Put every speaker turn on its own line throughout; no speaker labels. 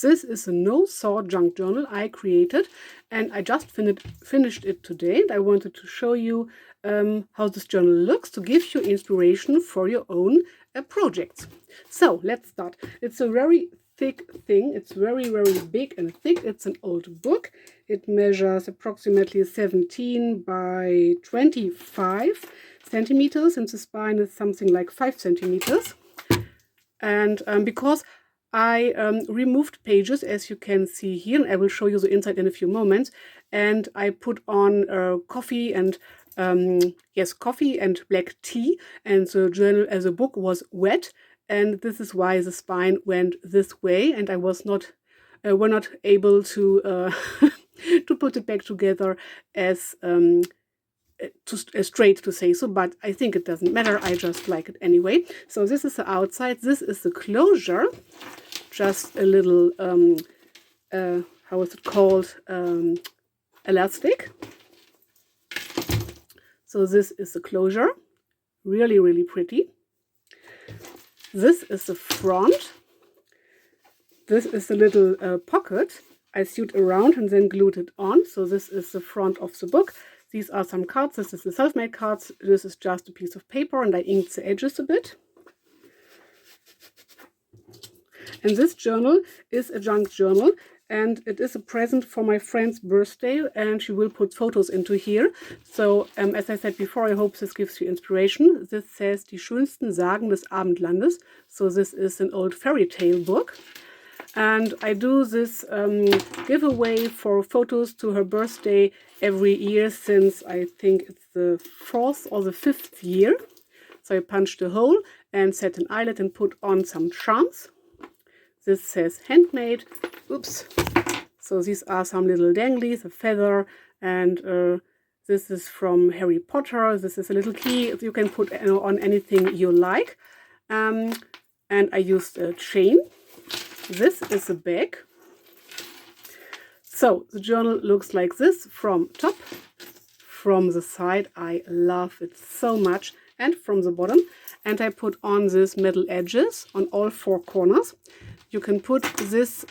This is a no-saw junk journal I created, and I just finished it today. And I wanted to show you how this journal looks to give you inspiration for your own projects. So let's start. It's a very thick thing. It's very, very big and thick. It's an old book. It measures approximately 17 by 25 centimeters, and the spine is something like 5 centimeters. And because I removed pages, as you can see here, and I will show you the inside in a few moments, and I put on coffee and coffee and black tea, and the journal as a book was wet, and this is why the spine went this way, and I was not were not able to to put it back together as straight, to say so, but I think it doesn't matter. I just like it anyway. So this is the outside. This is the closure. Just a little how is it called, elastic. So this is the closure. Really, really pretty. This is the front. This is the little pocket I sewed around and then glued it on. So this is the front of the book. These are some cards. This is the self-made cards. This is just a piece of paper, and I inked the edges a bit. And this journal is a junk journal, and it is a present for my friend's birthday, and she will put photos into here. So as I said before, I hope this gives you inspiration. This says Die schönsten Sagen des Abendlandes. So this is an old fairy tale book. And I do this giveaway for photos to her birthday every year since I think it's the 4th or the 5th year. So I punched a hole and set an eyelet and put on some charms. This says handmade. Oops. So these are some little danglies, a feather, and this is from Harry Potter. This is a little key. You can put on anything you like. And I used a chain. This is a bag. So the journal looks like this from top, from the side. I love it so much, and from the bottom. And I put on these metal edges on all 4 corners. You can put this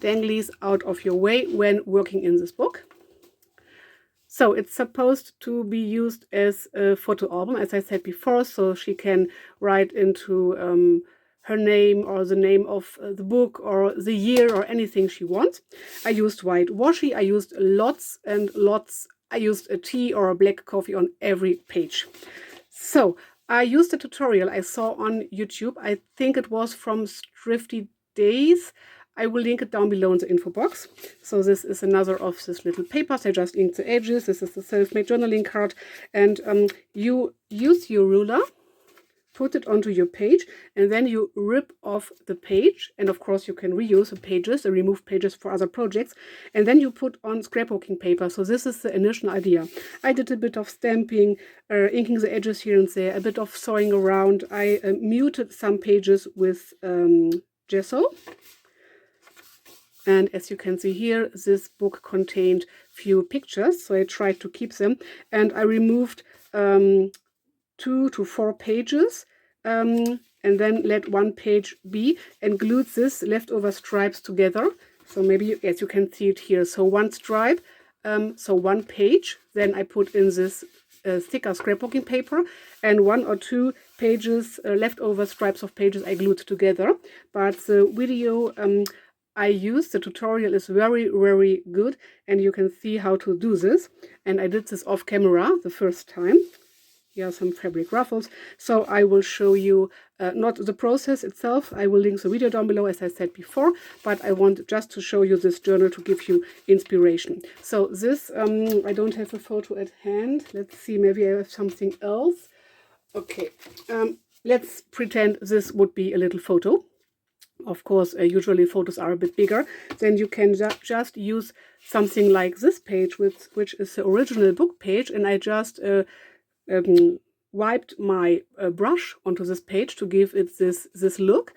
danglies out of your way when working in this book. So it's supposed to be used as a photo album, as I said before, so she can write into her name or the name of the book or the year or anything she wants. I used white washi. I used lots and lots. I used a tea or a black coffee on every page. So I used a tutorial I saw on YouTube. I think it was from Thrifty Days. I will link it down below in the info box. So this is another of these little papers. I just inked the edges. This is the self-made journaling card. And you use your ruler, put it onto your page, and then you rip off the page. And of course you can reuse the pages and remove pages for other projects. And then you put on scrapbooking paper. So this is the initial idea. I did a bit of stamping, inking the edges here and there, a bit of sewing around. I muted some pages with gesso. And as you can see here, this book contained few pictures, so I tried to keep them. And I removed 2 to 4 pages and then let 1 page be and glued this leftover stripes together. So maybe, as you can see it here, so 1 stripe, so 1 page. Then I put in this thicker scrapbooking paper, and 1 or 2 pages, leftover stripes of pages I glued together. But the video I used, the tutorial, is very, very good, and you can see how to do this. And I did this off camera the first time. Here are some fabric ruffles. So I will show you not the process itself. I will link the video down below, as I said before, but I want just to show you this journal to give you inspiration. So this, I don't have a photo at hand. Let's see, maybe I have something else. Okay, let's pretend this would be a little photo. Of course, usually photos are a bit bigger. Then you can just use something like this page, which is the original book page, and I just wiped my brush onto this page to give it this look.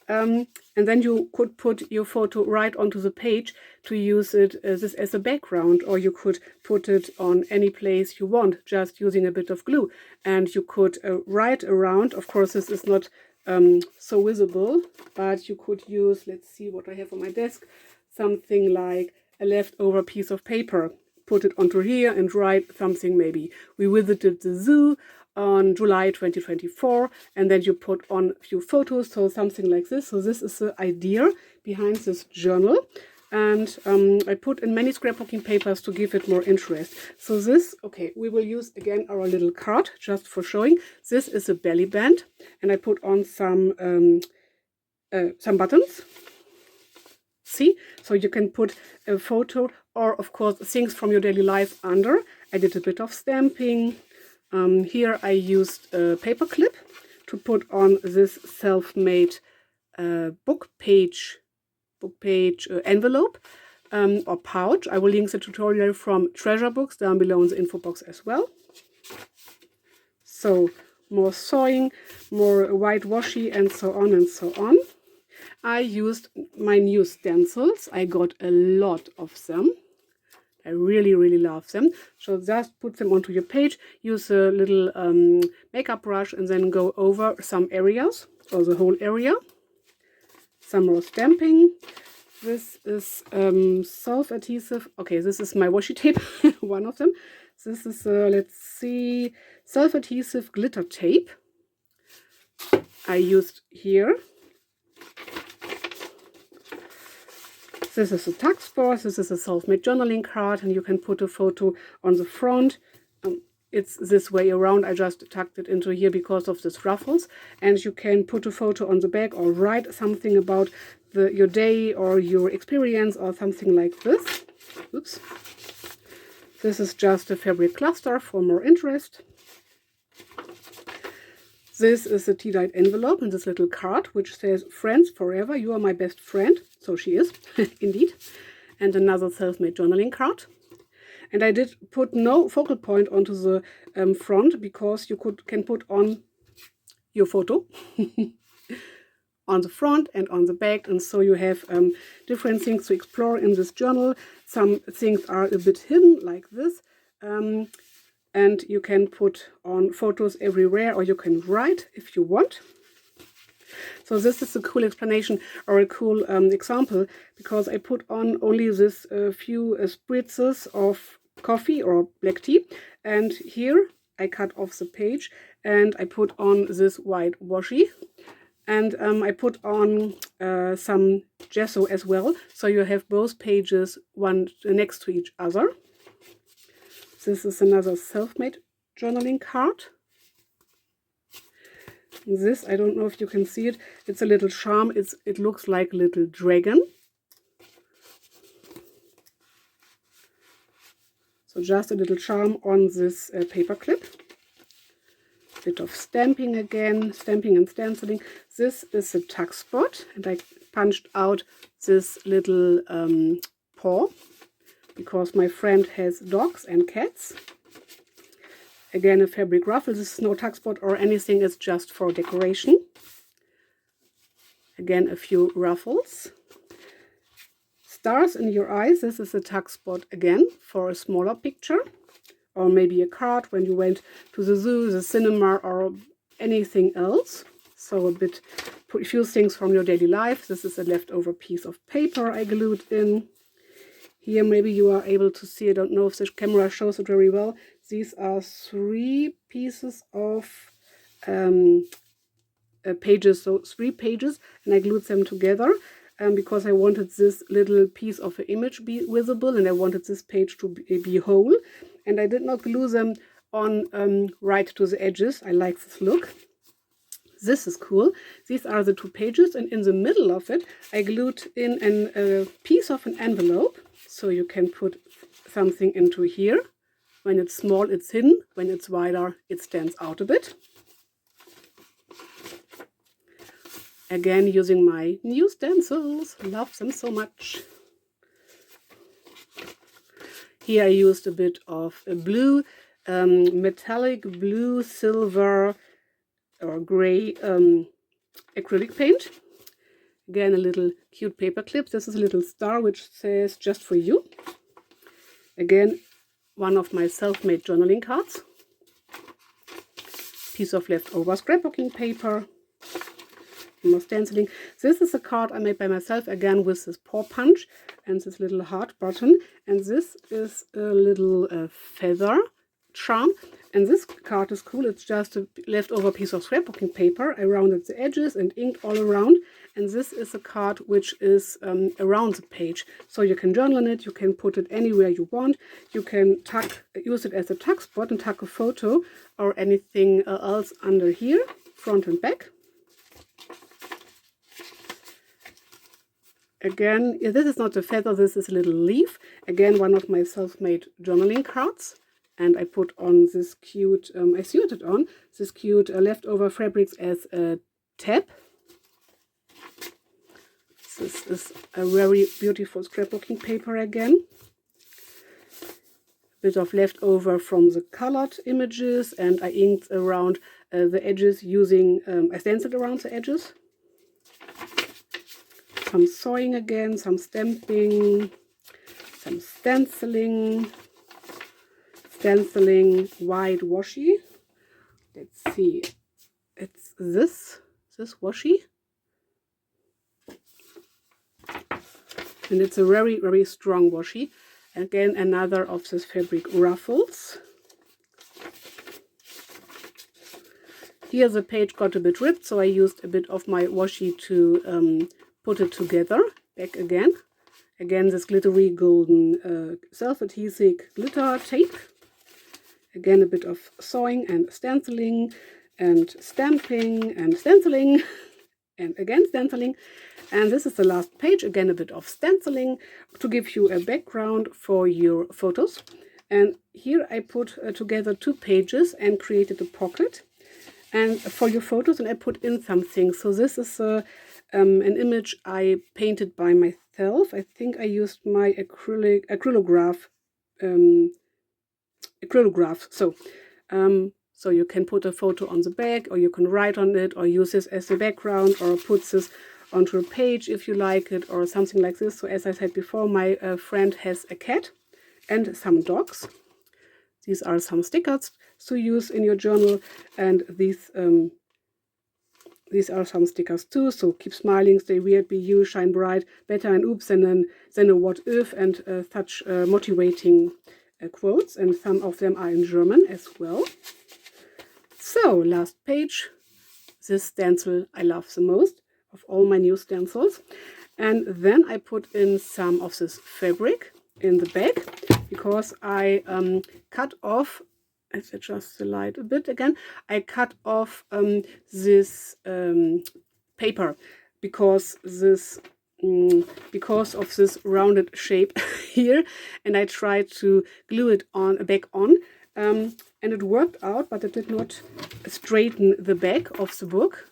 And then you could put your photo right onto the page to use it this as a background, or you could put it on any place you want, just using a bit of glue. And you could write around. Of course, this is not so visible, but you could use, let's see what I have on my desk, something like a leftover piece of paper. Put it onto here and write something, maybe we visited the zoo on July 2024, and then you put on a few photos, so something like this. So this is the idea behind this journal. And I put in many scrapbooking papers to give it more interest. So this, okay, we will use again our little card just for showing. This is a belly band, and I put on some buttons. See, so you can put a photo or of course things from your daily life under. I did a bit of stamping. Here I used a paper clip to put on this self-made book page envelope or pouch. I will link the tutorial from Treasure Books down below in the info box as well. So more sewing, more whitewashy, and so on and so on. I used my new stencils. I got a lot of them. I really, really love them. So just put them onto your page, use a little makeup brush, and then go over some areas, or the whole area. Some more stamping. This is self-adhesive. Okay, this is my washi tape, one of them. This is, let's see, self-adhesive glitter tape. I used here. This is a tax board. This is a self-made journaling card, and you can put a photo on the front. It's this way around. I just tucked it into here because of this ruffles. And you can put a photo on the back or write something about your day or your experience or something like this. Oops. This is just a fabric cluster for more interest. This is a tea-dyed envelope and this little card which says, "Friends forever, you are my best friend." So she is, indeed. And another self-made journaling card. And I did put no focal point onto the front because you can put on your photo on the front and on the back, and so you have different things to explore in this journal. Some things are a bit hidden like this, and you can put on photos everywhere, or you can write if you want. So this is a cool explanation or a cool example, because I put on only this few spritzes of coffee or black tea, and here I cut off the page and I put on this white washi, and I put on some gesso as well, so you have both pages one next to each other. This is another self-made journaling card. This, I don't know if you can see it, it's a little charm. It looks like a little dragon. So just a little charm on this paper clip. Bit of stamping again, stamping and stenciling. This is a tuck spot, and I punched out this little paw because my friend has dogs and cats. Again, a fabric ruffle. This is no tuck spot or anything, it's just for decoration. Again, a few ruffles. Stars in your eyes. This is a tuck spot again for a smaller picture, or maybe a card when you went to the zoo, the cinema, or anything else. So a few things from your daily life. This is a leftover piece of paper I glued in. Here maybe you are able to see, I don't know if the camera shows it very well. These are 3 pieces of pages, so 3 pages, and I glued them together. Because I wanted this little piece of an image be visible, and I wanted this page to be whole. And I did not glue them on right to the edges. I like this look. This is cool. These are the 2 pages, and in the middle of it I glued in a piece of an envelope, so you can put something into here. When it's small, it's hidden. When it's wider, it stands out a bit. Again, using my new stencils. Love them so much. Here I used a bit of a blue, metallic blue, silver or gray acrylic paint. Again, a little cute paper clip. This is a little star which says "Just for you." Again, one of my self-made journaling cards. Piece of leftover scrapbooking paper. more stenciling. This is a card I made by myself, again with this paw punch and this little heart button. And this is a little feather charm. And this card is cool. It's just a leftover piece of scrapbooking paper. I rounded the edges and inked all around. And this is a card which is around the page. So you can journal in it, you can put it anywhere you want. You can use it as a tuck spot and tuck a photo or anything else under here, front and back. Again, this is not a feather, this is a little leaf. Again, one of my self-made journaling cards. And I put on this cute, I sewed it on, this cute leftover fabrics as a tab. This is a very beautiful scrapbooking paper again. A bit of leftover from the colored images, and I inked around the edges using, I stenciled around the edges. Some sewing again, some stamping, some stenciling. White washi. Let's see, it's this washi, and it's a very, very strong washi. Again, another of this fabric ruffles. Here the page got a bit ripped, so I used a bit of my washi to put it together. Back again. Again, this glittery golden self-adhesive glitter tape. Again, a bit of sewing and stenciling and stamping and stenciling and again stenciling. And this is the last page. Again, a bit of stenciling to give you a background for your photos. And here I put together 2 pages and created a pocket and for your photos, and I put in something. So this is an image I painted by myself. I think I used my acrylograph. So you can put a photo on the back, or you can write on it, or use this as a background, or put this onto a page if you like it, or something like this. So as I said before, my friend has a cat and some dogs. These are some stickers to use in your journal, and these are some stickers too. So keep smiling, stay weird, be you, shine bright, better and oops, and then a what if, and such motivating quotes, and some of them are in German as well. So last page, this stencil I love the most of all my new stencils. And then I put in some of this fabric in the bag, because I cut off, let's adjust the light a bit again, I cut off this paper because of this rounded shape here, and I tried to glue it back on, and it worked out, but it did not straighten the back of the book,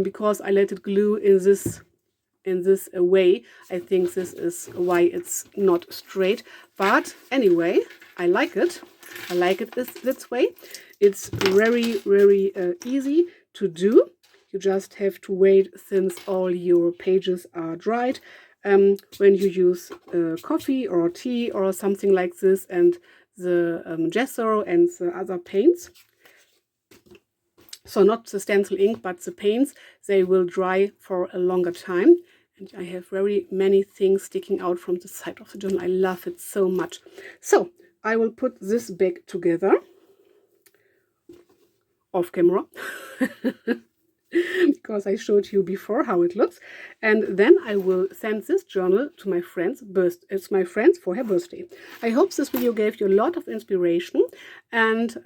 because I let it glue in this way. I think this is why it's not straight, but anyway, I like it. I like it this way. It's very, very easy to do. You just have to wait since all your pages are dried. When you use coffee or tea or something like this, and the gesso and the other paints, so not the stencil ink but the paints, they will dry for a longer time. And I have very many things sticking out from the side of the journal. I love it so much. So I will put this back together off camera. Because I showed you before how it looks, and then I will send this journal to my friend's birthday. It's my friend's for her birthday. I hope this video gave you a lot of inspiration, and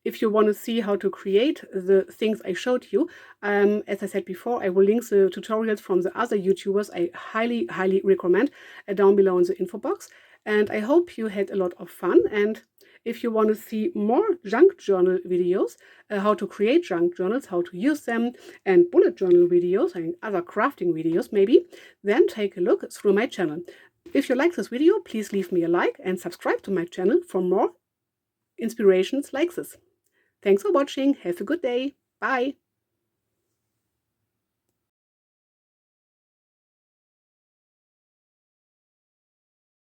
if you want to see how to create the things I showed you, as I said before, I will link the tutorials from the other YouTubers I highly recommend down below in the info box. And I hope you had a lot of fun. And if you want to see more junk journal videos, how to create junk journals, how to use them, and bullet journal videos and other crafting videos maybe, then take a look through my channel. If you like this video, please leave me a like and subscribe to my channel for more inspirations like this. Thanks for watching. Have a good day. Bye.